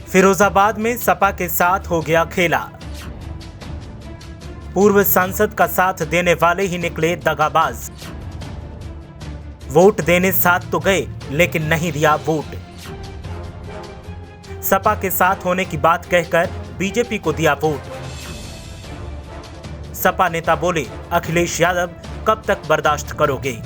फिरोजाबाद में सपा के साथ हो गया खेला। पूर्व सांसद का साथ देने वाले ही निकले दगाबाज। वोट देने साथ तो गए लेकिन नहीं दिया वोट। सपा के साथ होने की बात कहकर बीजेपी को दिया वोट। सपा नेता बोले, अखिलेश यादव कब तक बर्दाश्त करोगे।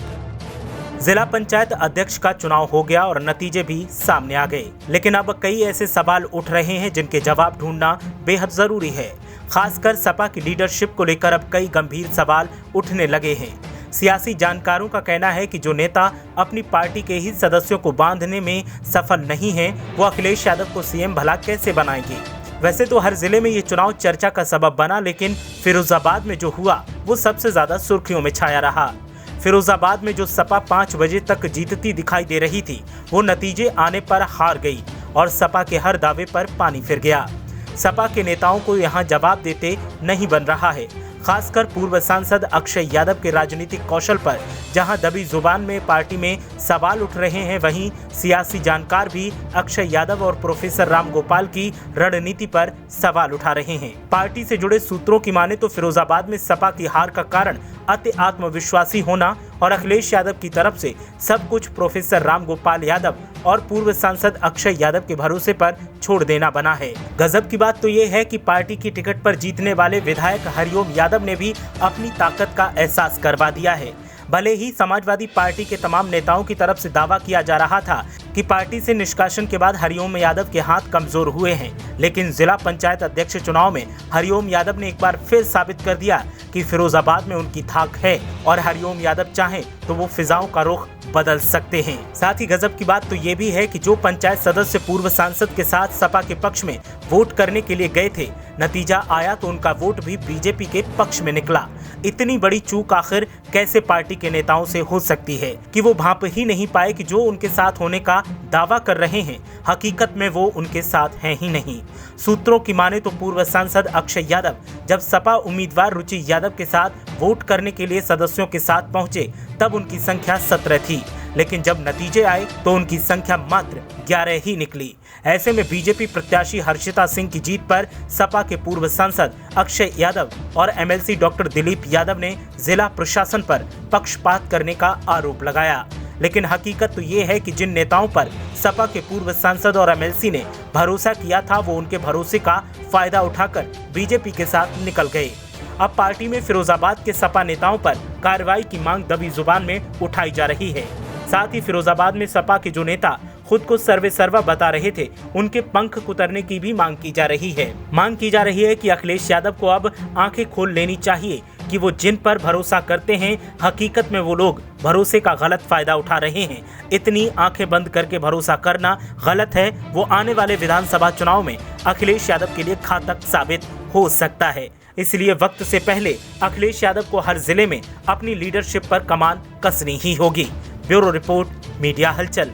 जिला पंचायत अध्यक्ष का चुनाव हो गया और नतीजे भी सामने आ गए, लेकिन अब कई ऐसे सवाल उठ रहे हैं जिनके जवाब ढूंढना बेहद जरूरी है। खासकर सपा की लीडरशिप को लेकर अब कई गंभीर सवाल उठने लगे हैं। सियासी जानकारों का कहना है कि जो नेता अपनी पार्टी के ही सदस्यों को बांधने में सफल नहीं है, वो अखिलेश यादव को सीएम भला कैसे बनाएंगे। वैसे तो हर जिले में ये चुनाव चर्चा का सबब बना, लेकिन फिरोजाबाद में जो हुआ वो सबसे ज्यादा सुर्खियों में छाया रहा। फिरोजाबाद में जो सपा 5 बजे तक जीतती दिखाई दे रही थी, वो नतीजे आने पर हार गई और सपा के हर दावे पर पानी फिर गया। सपा के नेताओं को यहां जवाब देते नहीं बन रहा है। खासकर पूर्व सांसद अक्षय यादव के राजनीतिक कौशल पर जहां दबी जुबान में पार्टी में सवाल उठ रहे हैं, वहीं सियासी जानकार भी अक्षय यादव और प्रोफेसर राम गोपाल की रणनीति पर सवाल उठा रहे हैं। पार्टी से जुड़े सूत्रों की माने तो फिरोजाबाद में सपा की हार का कारण अति आत्मविश्वासी होना और अखिलेश यादव की तरफ से सब कुछ प्रोफेसर राम गोपाल यादव और पूर्व सांसद अक्षय यादव के भरोसे पर छोड़ देना बना है। गजब की बात तो ये है कि पार्टी की टिकट पर जीतने वाले विधायक हरिओम यादव ने भी अपनी ताकत का एहसास करवा दिया है। भले ही समाजवादी पार्टी के तमाम नेताओं की तरफ से दावा किया जा रहा था कि पार्टी से निष्कासन के बाद हरिओम यादव के हाथ कमजोर हुए हैं, लेकिन जिला पंचायत अध्यक्ष चुनाव में हरिओम यादव ने एक बार फिर साबित कर दिया कि फिरोजाबाद में उनकी धाक है और हरिओम यादव चाहें तो वो फिजाओं का रुख बदल सकते हैं। साथ ही गजब की बात तो ये भी है कि जो पंचायत सदस्य पूर्व सांसद के साथ सपा के पक्ष में वोट करने के लिए गए थे, नतीजा आया तो उनका वोट भी बीजेपी के पक्ष में निकला। इतनी बड़ी चूक आखिर कैसे पार्टी के नेताओं से हो सकती है कि वो भांप ही नहीं पाए कि जो उनके साथ होने का दावा कर रहे हैं, हकीकत में वो उनके साथ हैं ही नहीं। सूत्रों की माने तो पूर्व सांसद अक्षय यादव जब सपा उम्मीदवार रुचि यादव के साथ वोट करने के लिए सदस्यों के साथ पहुंचे, तब उनकी संख्या 17 थी, लेकिन जब नतीजे आए तो उनकी संख्या मात्र 11 ही निकली। ऐसे में बीजेपी प्रत्याशी हर्षिता सिंह की जीत पर सपा के पूर्व सांसद अक्षय यादव और एमएलसी डॉक्टर दिलीप यादव ने जिला प्रशासन पर पक्षपात करने का आरोप लगाया। लेकिन हकीकत तो ये है कि जिन नेताओं पर सपा के पूर्व सांसद और एमएलसी ने भरोसा किया था, वो उनके भरोसे का फायदा उठाकर बीजेपी के साथ निकल गए। अब पार्टी में फिरोजाबाद के सपा नेताओं पर कार्रवाई की मांग दबी जुबान में उठाई जा रही है। साथ ही फिरोजाबाद में सपा के जो नेता खुद को सर्वे सर्वा बता रहे थे, उनके पंख कुतरने की भी मांग की जा रही है। मांग की जा रही है कि अखिलेश यादव को अब आंखें खोल लेनी चाहिए कि वो जिन पर भरोसा करते हैं, हकीकत में वो लोग भरोसे का गलत फायदा उठा रहे हैं। इतनी आंखें बंद करके भरोसा करना गलत है। वो आने वाले विधानसभा चुनाव में अखिलेश यादव के लिए घातक साबित हो सकता है। इसलिए वक्त से पहले अखिलेश यादव को हर जिले में अपनी लीडरशिप पर कमान कसनी ही होगी। ब्यूरो रिपोर्ट, मीडिया हलचल।